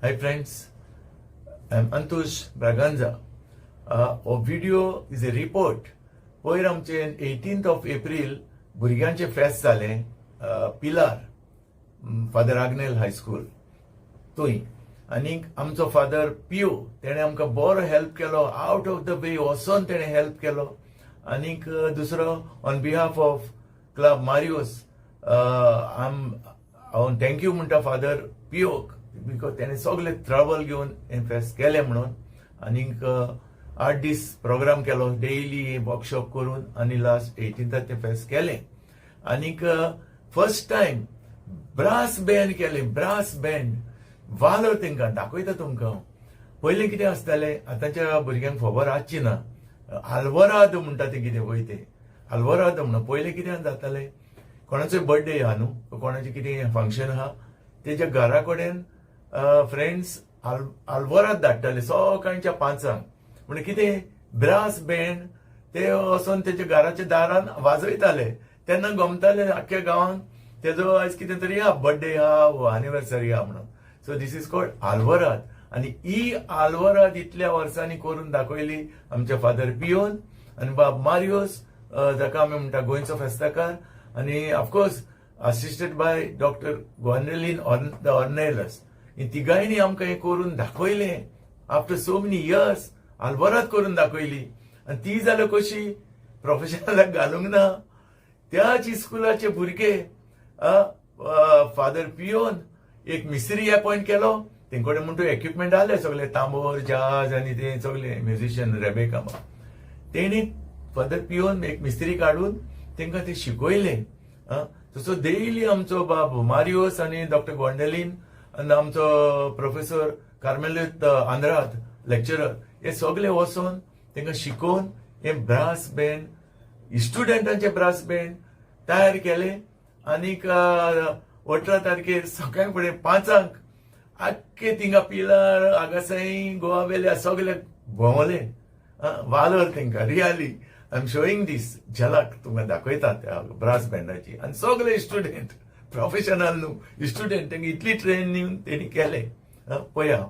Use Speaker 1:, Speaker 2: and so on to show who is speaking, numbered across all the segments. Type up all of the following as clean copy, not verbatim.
Speaker 1: Hi friends, I'm Antush Braganza. हो video is a report. पयर आमचे 18th of April भुरग्यांचे फेस्ट जाले पिलार फादर आग्नेल हायस्कूल थंय. आनीक आमचो फादर पियो तेणे आमकां बरो help Kelo, out of the way वचोन तेणे हेल्प केलो. आनीक दुसरो ऑन बिहाफ ऑफ क्लब मारियोस हांव थँक्यू म्हणटा फादर पियोक, बिकॉज तेणे सगळे ट्रबल घेवन हें फेस्ट केलें म्हणून. आनीक 8 दीस प्रोग्राम केलो, डेली वर्कशॉप करून, आनी लास्ट 18th ते फेस्ट केलें. आनीक फर्स्ट टायम ब्रास बँड केलें, ब्रास बँड वालो तेंकां दाखयता तुमकां. पयलीं कितें आसतालें, आतांच्या भुरग्यांक खबर आसची ना, आल्वराद म्हणटा ते कितें पळय ते आल्वराद म्हणून. पयलीं कितें जातालें, कोणाचोय बर्थडे आहा न्हू, कोणाचें कितें फंक्शन आहा, तेज्या घरा कडेन फ्रेंड्स आल्वराद धाडटाले सकाळच्या 5:00. म्हणजे कितें ब्रास बँड ते वचोन तेच्या घराच्या दारान वाजयताले. तेन्ना गमताले आख्ख्या गांवांत तेजो आयज कितें तरी आहा, बर्थडे आहा वो एनिवर्सरी आहा म्हणून. सो दीस इज कॉल्ड आल्वराद. आनी ही आल्वराद इतल्या वर्सांनी करून दाखयली आमच्या फादर पियोन आनी बाब मारियोस, जाका आमी म्हणटा गोंयचो फेस्ताकार. आनी of course assisted by doctor Gwendolyn de Ornelas. ही तिगायनी आमकां हें करून दाखयलें आफ्टर सो मेनी इयर्स. आल्वराद करून दाखयली. आनी ती जाल्यार कशी, प्रोफेशनलाक घालूंक ना, त्याच इस्कुलाचे भुरगे फादर पियोन एक मिस्त्री अपॉइंट केलो. तेंकडे म्हणटा इक्विपमेंट आले सगळे, तांबोर जाज आनी ते सगळे म्युझिशियन रेबेका. तेणी फादर पियोन एक मिस्त्री काडून तेंकां ते शिकयले. तसो डेली आमचो बाब मारियोस आनी डॉक्टर ग्वांडेलीन आनी आमचो प्रोफेसर कार्मेलीत आंध्रात लेक्चरर, हे सगळे वचोन तेंकां शिकोवन हे ब्रास बँड, स्टुडंटांचे ब्रास बँड तयार केले. आनीक 18 तारखेर सकाळी फुडें 5:00 आख्खे थिंगा पिलार आगासाई गोवा वेल्या सगळे भोंवले, वालोर तेंकां. रियली आय एम शोईंग दीस झलक तुमकां दाखयता त्या ब्रास बँडाची. आनी सगळे स्टुडंट, प्रोफेशनल न्हू, स्टुडंट, तेंकां इतली ट्रेनिंग तेणी केले पळया.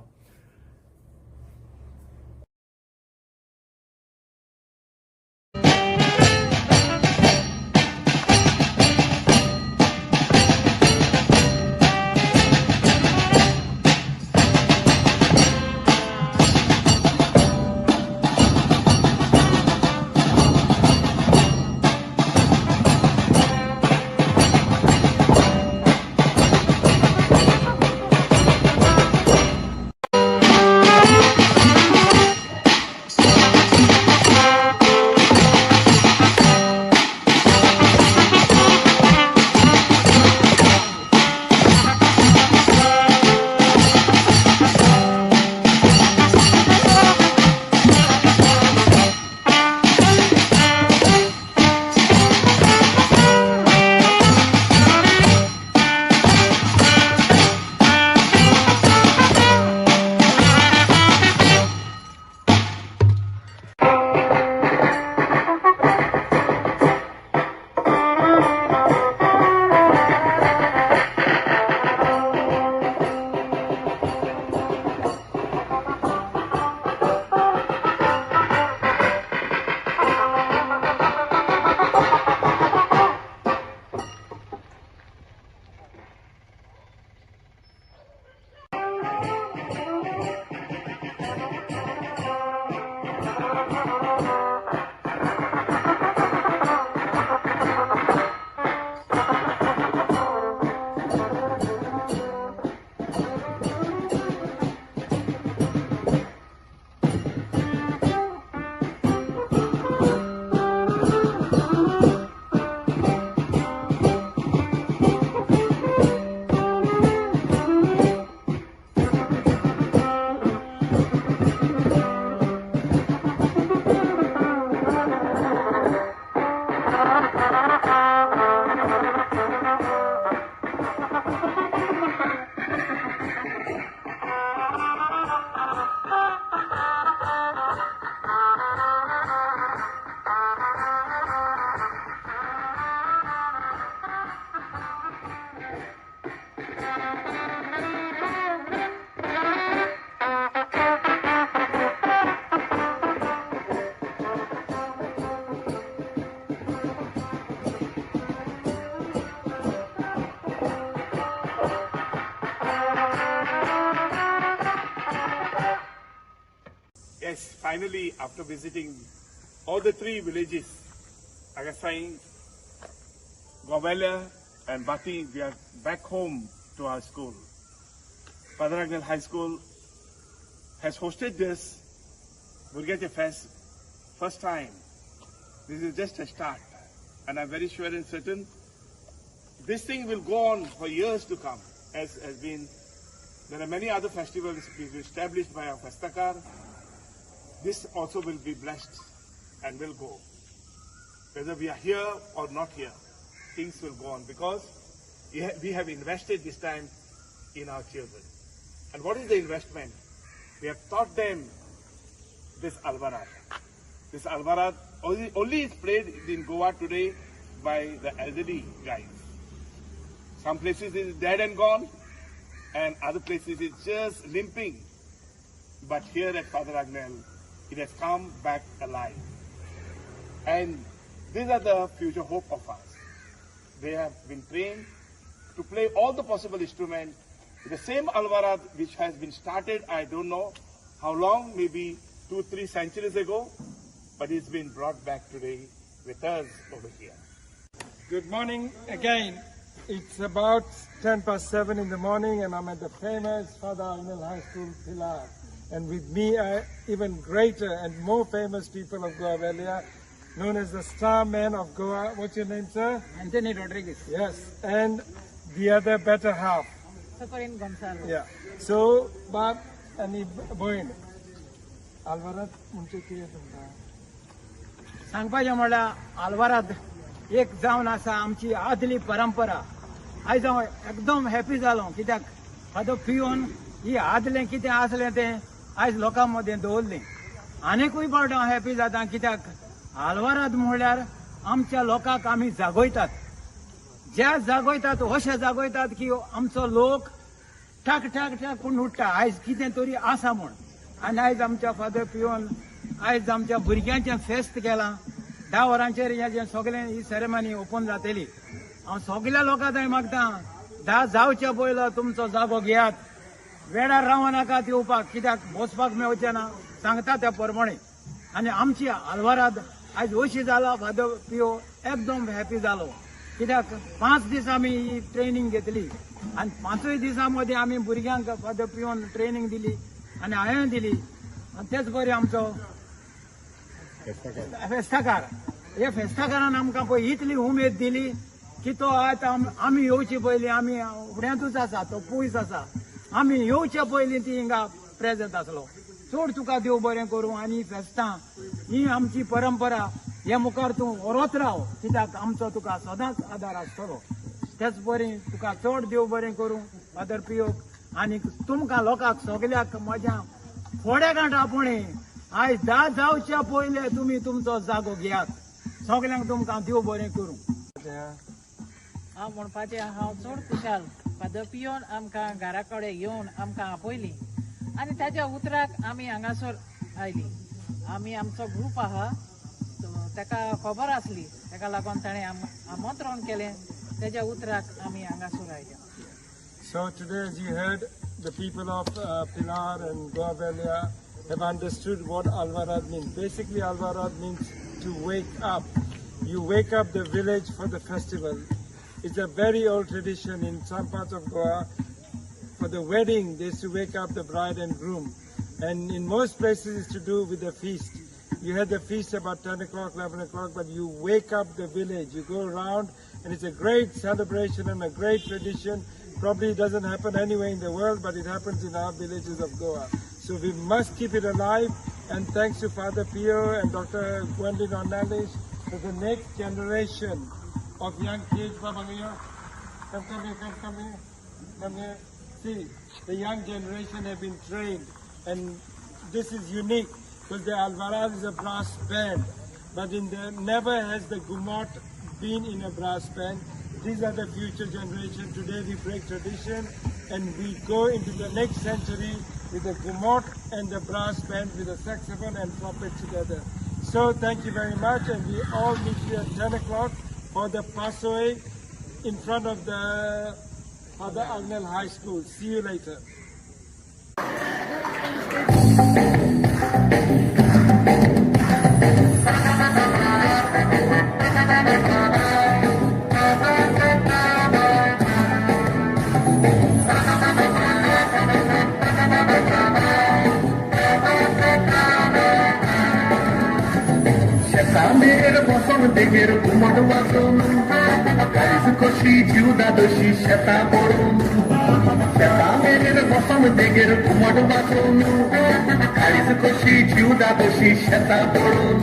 Speaker 2: finally, after visiting all the three villages, Agasain, Govelia and Bati, we are back home to our school. Father Agnel High School has hosted this Burgache Fest first time. This is just a start, and I'm very sure and certain this thing will go on for years to come. As has been, there are many other festivals established by our Festakar. This also will be blessed and will go. Whether we are here or not here, things will go on because we have invested this time in our children. And what is the investment? We have taught them this Alvarad. This Alvarad only is played in Goa today by the elderly guys. Some places it is dead and gone, and other places it's just limping. But here at Father Agnel, it has come back alive. And these are the future hope of us. They have been trained to play all the possible instruments. The same Alvarad which has been started, I don't know how long, maybe 2-3 centuries ago, but it's been brought back today with us over here.
Speaker 3: Good morning again. It's about 7:10 in the morning and I'm at the famous Father Agnel High School, Pilar. And with me are even greater and more famous people of Goa, known as the star man of Goa. What's your name, sir?
Speaker 4: Anthony Rodriguez.
Speaker 3: Yes. And the other better half.
Speaker 4: Socorrin Gonzalo.
Speaker 3: Yeah. So, Bob and Boyne. Alvarad, munche kiye tumta?
Speaker 4: सांगपाचें म्हणल्यार आल्वारांत एक जावन आसा आमची आदली परंपरा. आयज हांव एकदम हॅपी जालो कित्याक हाजो पिवन ही आदलें कितें आसलें तें आयज लोकां मदें दवरलें. आनीकूय फावट हांव हॅपी जाता कित्याक आल्वारांत म्हणल्यार आमच्या लोकांक आमी जागयतात. ज्या जागयतात अशें जागयतात की आमचो लोक ठाक ठाक ठाक करून उठटा आयज कितें तरी आसा म्हूण. आनी आयज आमच्या फादर पिवन आयज आमच्या भुरग्यांचें फेस्त केलां. 10 वरांचेर हें सगळें ही सेरेमनी ओपन जातली. हांव सगळ्या लोकांक थंय मागतां 10 जावचे पयलो तुमचो जागो घेयात. वेळार रावं नाकात येवपाक कित्याक बसपाक मेळचें ना सांगता त्या प्रमाणे. आनी आमची आल्वाराद आयज अशी जाला फादर पियो एकदम हॅपी जालो कित्याक 5 दीस आमी ही ट्रेनिंग घेतली आनी 5 दिसां मदीं आमी भुरग्यांक फादर पियोन ट्रेनिंग दिली आनी हांवें दिली. आनी तेच बरें आमचो फेस्ताकार. हे फेस्ताकारान आमकां पळय इतली उमेद दिली की तो आतां आमी येवचे पयलीं आमी फुड्यांतूच आसा तो पयस आसा. आमी येवचे पयलीं ती हिंगा प्रेजेंट आसलो. चड तुका देव बरें करूं आनी फेस्तां ही आमची परंपरा हे मुखार तूं व्हरत राव कित्याक आमचो तुका सदांच आदार आसतलो. तेच बरें तुका चड देव बरें करूं फादर पियोक आनी तुमकां लोकांक सगळ्याक म्हज्या फोड्या गांठापणी आयज 10 जावच्या पयले तुमी तुमचो जागो घेयात. सगळ्यांक तुमकां देव बरें करूं.
Speaker 5: हांव म्हणपाचें हांव चड खुशाल फादर पियोन आमकां घरा कडेन येवन आमकां आपयली आनी ताच्या उतराक आमी हांगासर आयली. आमी आमचो ग्रूप आहा ताका खबर आसली ताका लागून ताणें आमंत्रण केलें ताच्या उतराक आमी हांगासर आयल्या.
Speaker 3: So today, as you heard, the people of Pilar and Goa have understood what Alvarad means. Basically, Alvarad means to wake up. You wake up the village for the festival. It's a very old tradition in some parts of Goa. For the wedding, they used to wake up the bride and groom. And in most places, it's to do with the feast. You had the feast about 10 o'clock, 11 o'clock, but you wake up the village. You go around, and it's a great celebration and a great tradition. Probably it doesn't happen anywhere in the world, but it happens in our villages of Goa. So we must keep it alive. And thanks to Father Pio and Dr. Gwendolyn Ornalish for the next generation of young kids. Come here. Come here. Come here. See, the young generation have been trained. And this is unique because the Alvarad is a brass band. But never has the Gumot been in a brass band. These are the future generation. Today we break tradition and we go into the next century with the gumot and the brass band with the saxophone and trumpet together. So thank you very much, and we all meet here at 10 o'clock for the Passoe in front of the Father Agnel High School. See you later.
Speaker 6: देगेर घुमट वाजून काळीज कशी जीवदा दशी शेता पडून शेता मेरेर बसोन देगेर घुमट वाजून काळीज कशी जीवदा दशी शेता पडून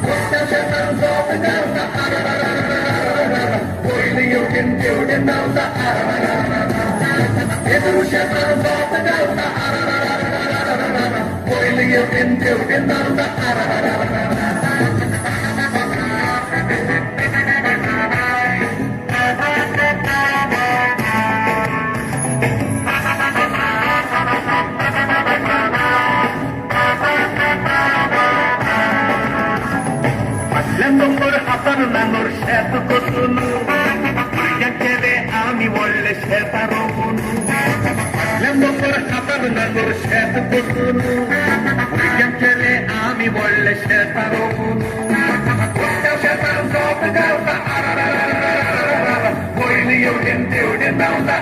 Speaker 6: कोणत्या शेतान जोत घालता पयलीं येवटेन तेवटेन धांवता एदरू शेतान जोत घालता पयलीं येवटेन तेवटेन धांवता नंबर हातान नांगर शेत कसून भुरग्यांक केले आमी व्हडले शेतां रोवून नंबर हातान नांगर शेत कसून भुरग्यांक केले आमी व्हडले शेतां रोवून कोणत्या शेतान जोत घालता पयलीं येवटेन तेवटेन धांवता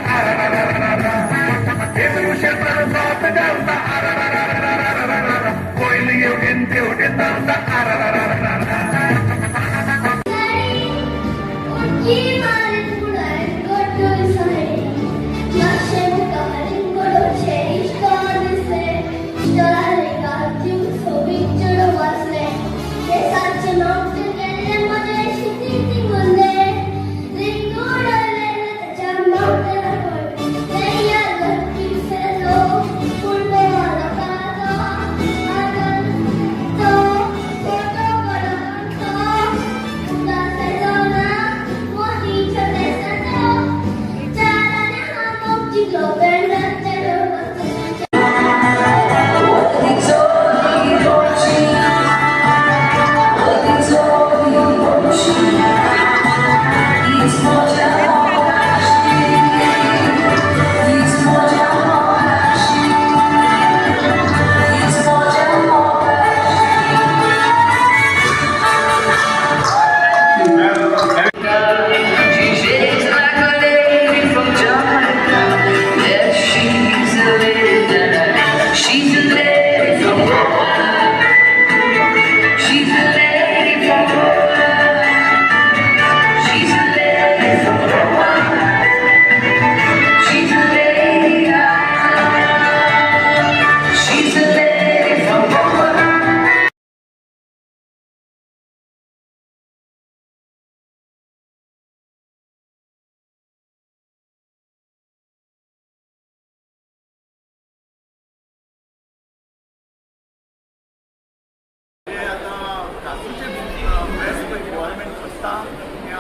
Speaker 6: एदरू शेतान जोत घालता पयलीं येवटेन तेवटेन धांवता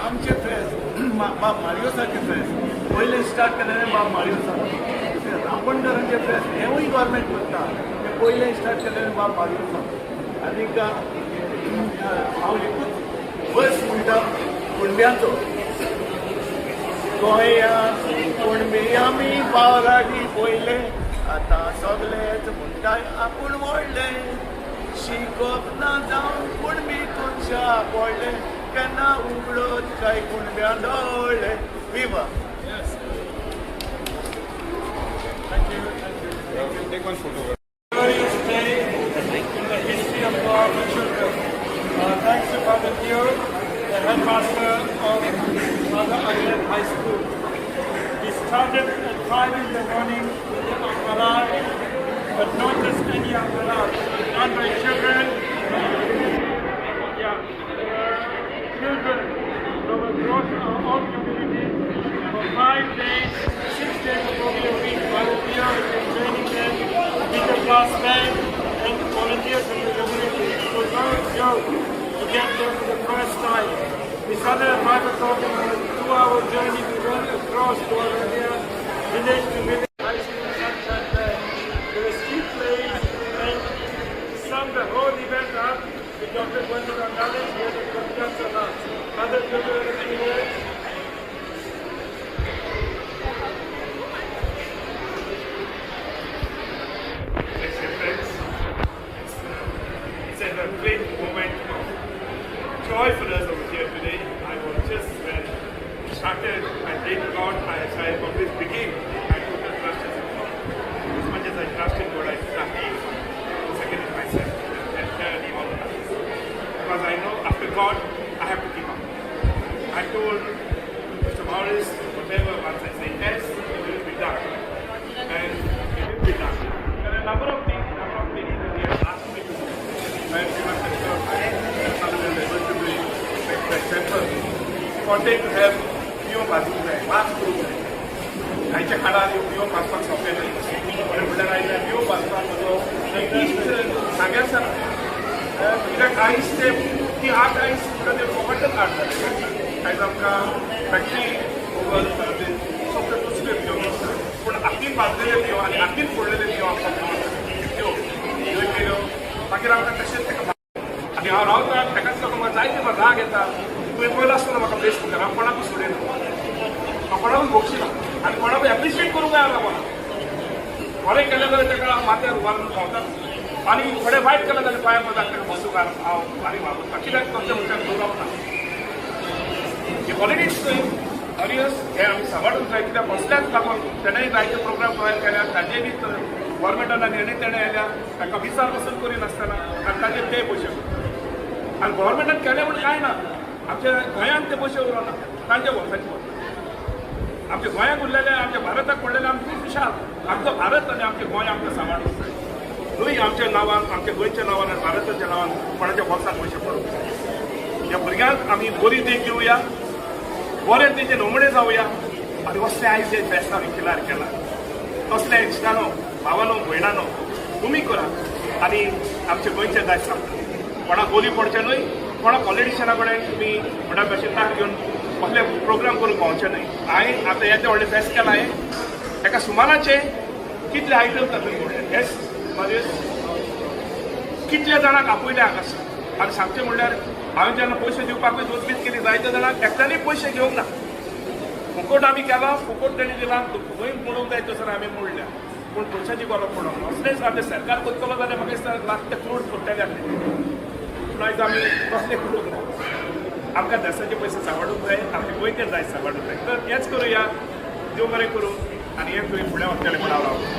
Speaker 1: आमचे फेस्त बाब मारियोसाचे फेस्त पयले स्टार्ट केलेले बाब मारियोसा रांपणकरांचे फेस्त हेवूय गव्हर्मेंट करता ते पयले स्टार्ट केलेले बाब मारियोसा आनीक हांव एकूच बस म्हणटा कुणब्यांचो गोंयांत कुणबी आमी बाराडी पयले आतां सगळेच म्हणटाय आपूण व्हडले शिकोप ना जावन कुणबी कोणशा पडले केन्ना उगडत काय कुणब्या डोळे विवा
Speaker 3: Take one photo. Glorious day in the history of our children. Thanks to Father Theo, the headmaster of Father Aglet High School. We started at 5 in the morning with the Ambarat, but not just any Ambarat, done by children. Children from across our own community for 5 days, 6 days of a week. Father Theo is training them with the class band and volunteers from the community. It was very joke to get there for the first time. We started at 5 o'clock and on a 2-hour journey we went across to Arabia, village to village. High school sunshine there. There were street plays and summed the whole event up with Dr. Gwendolyn Gonzalez here at Kodiak Salah. Other children in the village.
Speaker 2: It's a great moment of joy for us over here today. I was just distracted. I thank God as I always begin. I put a contact help पिओ भाजूंक जाय mask करूंक जाय आयच्या काळार पिओ भाजपाक सोंपें न्हय बरें म्हणल्यार आयल्या पिओ भाजपाक म्हजो इश्ट सांग्या आसा कित्याक आयज ते ती आर्ट आयज ते फॉगटन आर्ट जालें आयज आमकां फॅक्टरी गुगल सगळे दुसरे पिओ आसता पूण हातीन भाजलेले पिओ आनी हातीन फोडलेले पिओ आमकां त्यो ह्यो केल्यो मागीर आमकां तशेंच ताका आनी हांव रावता ताकाच लागून म्हाका जायते म्हाका राग येता तुवें पयलो आसतना म्हाका फेसबुकार हांव कोणाकूच सोडयना हांव कोणाकूच भोगशिना आनी कोणाकूय एप्रिशिएट करूंक जाय लागून बरें केलें जाल्यार ताका माथ्यार उबारून खावता आनी थोडें वायट केलें जाल्यार पांयां पडटा ताका बसूकार हांव आनी मागता कित्याक तशें म्हणल्यार दवरप ना ही पॉलिटिक्स ऑडियन्स हे आमी सांबाळूंक जाय कित्याक कसल्याच लागून तेणेंय जायते प्रोग्राम तयार केल्यात ताजेय बी गव्हर्मेंटान निर्णय तेणें आयल्या ताका विसार पसून करिनासतना आनी ताजेर ते पयशे आनी गव्हर्मेंटान केलें म्हूण कांय ना आमच्या गोंयांत ते पयशे उरना तांच्या वर्साचे आमच्या गोंयांत उरलेले आमच्या भारताक पडलेले आमी खूब खुशाल आमचो भारत आनी आमचें गोंय आमकां सांबाळूंक जाय न्हय आमच्या नांवान आमच्या गोंयच्या नांवान आनी भारताच्या नांवान कोणाच्या वर्साक पयशे पडूंक जाय ह्या भुरग्यांक आमी बरी देख दिवया बरें तेजे नोमणे जावया आनी असले आयज जे फेस्तां विकिलार केला तसले इश्टानो भावानो भयणानो तुमी करा आनी आमचे गोंयचे दायज सांगता कोणाक गोली पडचें न्हय कोणा पॉलिटिशियना कडेन तुमी म्हणटा भशेन ताक घेवन कसले प्रोग्राम करूंक पावचे न्हय हांवें आतां येते व्हडलें फेस्त केलां हांवें एका सुमाराचे कितले आयटम तातूंत घडले हेच म्हाजे कितल्या जाणांक आपयले हांगासर आनी सांगचें म्हणल्यार हांवें जेन्ना पयशे दिवपाकूय जोजबीत केली जायते जाणांक एकट्यानूय पयशे घेवंक ना फुकट आमी केला फुकट तेणी दिला खंय म्हणूंक जाय थंयसर आमी मोडल्या पूण पयशांची गरज पडोंक ना असलेच आतां सरकार करतलो जाल्यार म्हाका दिसता लाख ते करोड पडटले आसले पूण आयज आमी कसले करूंक ना आमकां देशाचे पयशे सांबाळूंक जाय आमचे गोंयचे जाय सांबाळूंक जाय तर हेंच करुया देव बरें करूं आनी हें तुवें फुडें वतलें म्हण हांव रावतां